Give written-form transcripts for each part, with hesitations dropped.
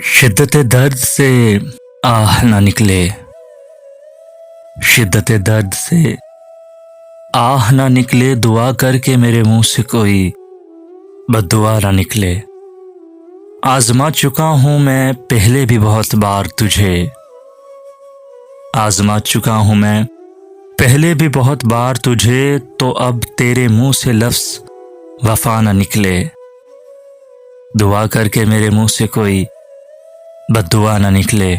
शिद्दत दर्द से आह ना निकले। शिद्दत दर्द से आह ना निकले। दुआ करके मेरे मुंह से कोई बद्दुआ ना निकले। आजमा चुका हूं मैं पहले भी बहुत बार तुझे। आजमा चुका हूं मैं पहले भी बहुत बार तुझे। तो अब तेरे मुंह से लफ्ज़ वफा ना निकले। दुआ करके मेरे मुंह से कोई बद्दुआ ना निकले।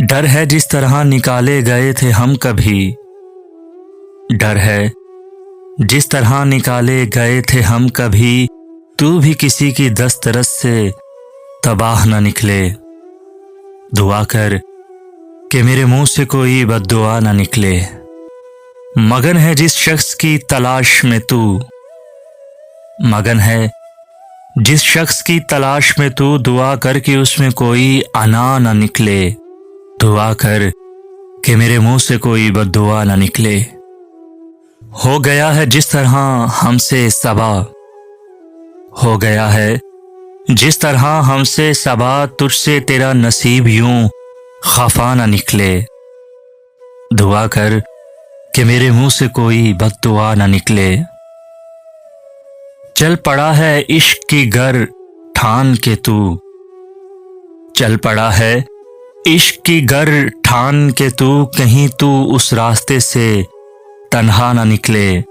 डर है जिस तरह निकाले गए थे हम कभी। डर है जिस तरह निकाले गए थे हम कभी। तू भी किसी की दस्तरस से तबाह ना निकले। दुआ कर कि मेरे मुंह से कोई बद्दुआ ना निकले। मगन है जिस शख्स की तलाश में तू। मगन है जिस शख्स की तलाश में तू। दुआ कर कि उसमें कोई अना ना निकले। दुआ कर कि मेरे मुंह से कोई बद्दुआ ना निकले। हो गया है जिस तरह हमसे सबा। हो गया है जिस तरह हमसे सबा। तुझसे तेरा नसीब यूं खफा ना निकले। दुआ कर कि मेरे मुंह से कोई बद्दुआ ना निकले। चल पड़ा है इश्क की गर ठान के तू। चल पड़ा है इश्क की गर ठान के तू। कहीं तू उस रास्ते से तन्हा ना निकले।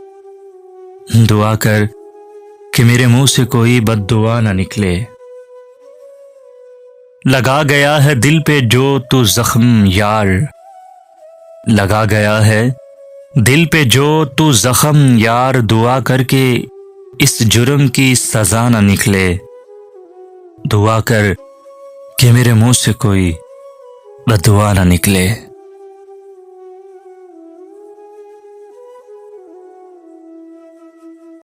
दुआ कर कि मेरे मुंह से कोई बद्दुआ ना निकले। लगा गया है दिल पे जो तू जख्म यार। लगा गया है दिल पे जो तू जख्म यार। दुआ करके इस जुर्म की सजा ना निकले। दुआ कर कि मेरे मुंह से कोई बद्दुआ ना निकले।